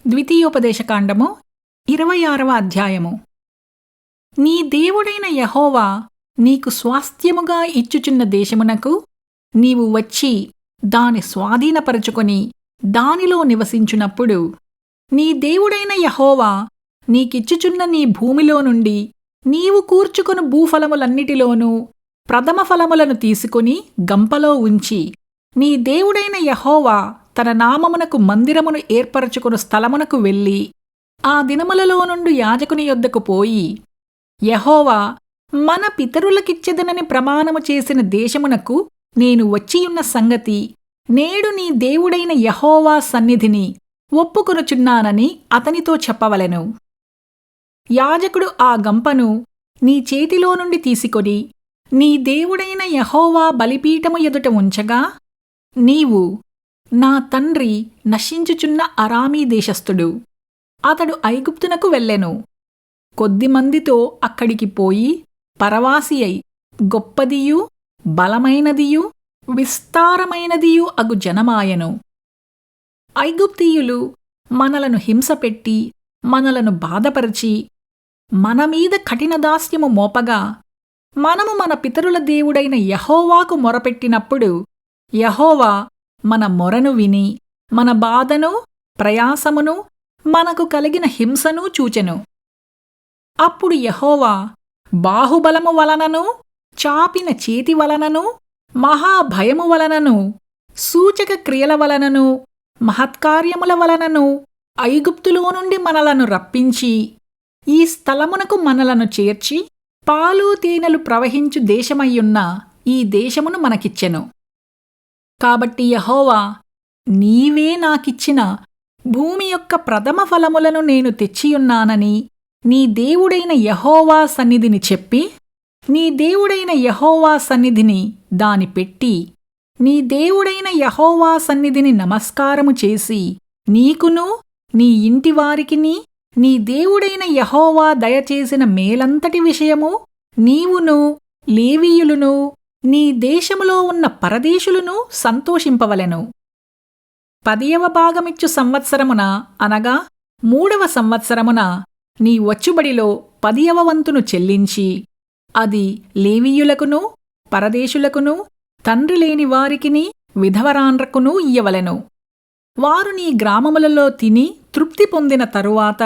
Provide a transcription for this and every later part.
ద్వితీయోపదేశకాండము 26వ అధ్యాయము. నీ దేవుడైన యెహోవా నీకు స్వాస్థ్యముగా ఇచ్చుచున్న దేశమునకు నీవు వచ్చి దాని స్వాధీనపరచుకొని దానిలో నివసించునప్పుడు, నీ దేవుడైన యెహోవా నీకిచ్చుచున్న నీ భూమిలో నుండి నీవు కూర్చుకొను భూఫలములన్నిటిలోనూ ప్రథమ ఫలములను తీసుకొని గంపలో ఉంచి, నీ దేవుడైన యెహోవా తన నామమునకు మందిరమును ఏర్పరచుకొను స్థలమునకు వెళ్ళి ఆ దినములలో నుండి యాజకుని యొద్దకు పోయి, యెహోవా మన పితరులకిచ్చెదనని ప్రమాణము చేసిన దేశమునకు నేను వచ్చియున్న సంగతి నేడు నీ దేవుడైన యెహోవా సన్నిధిని ఒప్పుకొనుచున్నానని అతనితో చెప్పవలెను. యాజకుడు ఆ గంపను నీ చేతిలో నుండి తీసుకొని నీ దేవుడైన యెహోవా బలిపీఠము ఎదుట ఉంచగా, నీవు, నా తండ్రి నశించుచున్న అరామీ దేశస్థుడు, అతడు ఐగుప్తునకు వెళ్ళెను, కొద్దిమందితో అక్కడికి పోయి పరవాసి అయి గొప్పదియు బలమైనదియు విస్తారమైనదియు అగు జనమాయెను. ఐగుప్తీయులు మనలను హింసపెట్టి మనలను బాధపరచి మనమీద కఠినదాస్యము మోపగా, మనము మన పితరుల దేవుడైన యెహోవాకు మొరపెట్టినప్పుడు యెహోవా మన మొరను విని మన బాధను ప్రయాసమును మనకు కలిగిన హింసను చూచెను. అప్పుడు యెహోవా బాహుబలము వలనను చాపిన చేతి వలనను మహాభయము వలనను సూచక క్రియల వలనను మహత్కార్యముల వలనను ఐగుప్తులో నుండి మనలను రప్పించి ఈ స్థలమునకు మనలను చేర్చి పాలు తేనెలు ప్రవహించు దేశమయ్యున్న ఈ దేశమును మనకిచ్చెను. కాబట్టి యెహోవా, నీవే నాకిచ్చిన భూమి యొక్క ప్రథమ ఫలములను నేను తెచ్చియున్నానని నీ దేవుడైన యెహోవా సన్నిధిని చెప్పి, నీ దేవుడైన యెహోవా సన్నిధిని దాని పెట్టి, నీ దేవుడైన యెహోవా సన్నిధిని నమస్కారము చేసి, నీకును నీ ఇంటివారికిని నీ దేవుడైన యెహోవా దయచేసిన మేలంతటి విషయము నీవును లేవీయులును నీ దేశములో ఉన్న పరదేశులను సంతోషింపవలెను. 10వ భాగమిచ్చు సంవత్సరమున అనగా 3వ సంవత్సరమున నీ వచ్చుబడిలో 10వ వంతును చెల్లించి, అది లేవీయులకును పరదేశులకును తండ్రి లేని వారికిని విధవరాండ్రకును ఇయ్యవలెను. వారు నీ గ్రామములలో తిని తృప్తి పొందిన తరువాత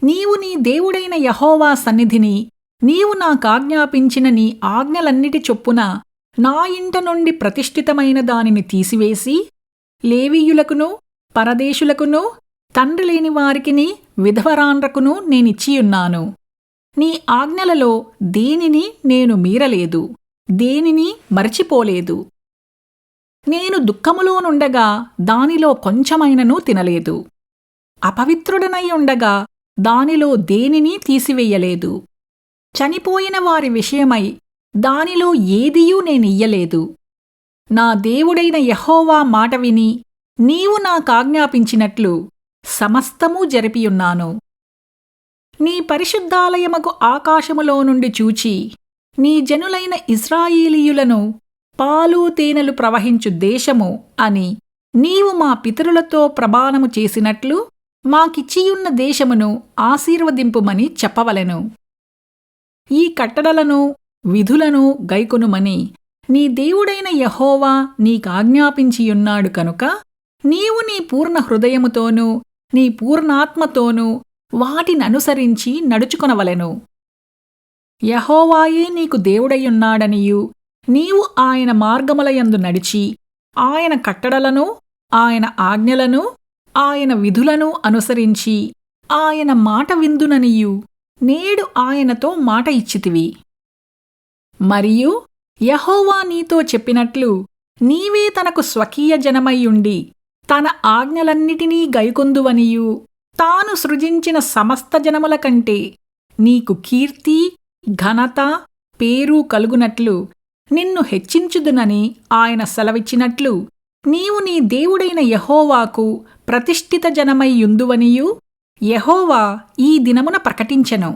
నీవు నీ దేవుడైన యెహోవా సన్నిధిని నీవు నాకాజ్ఞాపించిన నీ ఆజ్ఞలన్నిటి చొప్పున నా ఇంట నుండి ప్రతిష్ఠితమైన దానిని తీసివేసి, లేవీయులకును పరదేశులకును తండ్రి లేని వారికిని విధవరాండ్రకును నేనిచ్చియున్నాను. నీ ఆజ్ఞలలో దేనిని నేను మీరలేదు, దేనిని మరచిపోలేదు. నేను దుఃఖములోనుండగా దానిలో కొంచెమైనను తినలేదు, అపవిత్రుడనై ఉండగా దానిలో దేనిని తీసివేయలేదు. చనిపోయిన వారి విషయమై దానిలో ఏదియూ నేనియ్యలేదు. నా దేవుడైన యెహోవా మాట విని నీవు నాకాజ్ఞాపించినట్లు సమస్తమూ జరిపియున్నాను. నీ పరిశుద్ధాలయమగు ఆకాశములో నుండి చూచి నీ జనులైన ఇశ్రాయేలీయులను పాలు తేనెలు ప్రవహించు దేశము అని నీవు మా పితరులతో ప్రమాణము చేసినట్లు మాకిచ్చియున్న దేశమును ఆశీర్వదింపుమని చెప్పవలెను. ఈ కట్టడలను విధులను గైకొనుమని నీ దేవుడైన యెహోవా నీకాజ్ఞాపించియున్నాడు కనుక నీవు నీ పూర్ణ హృదయముతోనూ నీ పూర్ణాత్మతోనూ వాటిననుసరించి నడుచుకొనవలెను. యెహోవాయే నీకు దేవుడయ్యున్నాడనియు నీవు ఆయన మార్గములయందు నడిచి ఆయన కట్టడలను ఆయన ఆజ్ఞలను ఆయన విధులను అనుసరించి ఆయన మాట విందుననియు నేడు ఆయనతో మాట ఇచ్చితివి. మరియు యెహోవా నీతో చెప్పినట్లు నీవే తనకు స్వకీయ జనమయ్యుండి తన ఆజ్ఞలన్నిటినీ గైకొందువనియు తాను సృజించిన సమస్త జనముల కంటే నీకు కీర్తి ఘనత పేరు కలుగునట్లు నిన్ను హెచ్చించుదునని ఆయన సెలవిచ్చినట్లు నీవు నీ దేవుడైన యెహోవాకు ప్రతిష్ఠిత జనమయ్యుందువనియు యెహోవా ఈ దినమున ప్రకటించెను.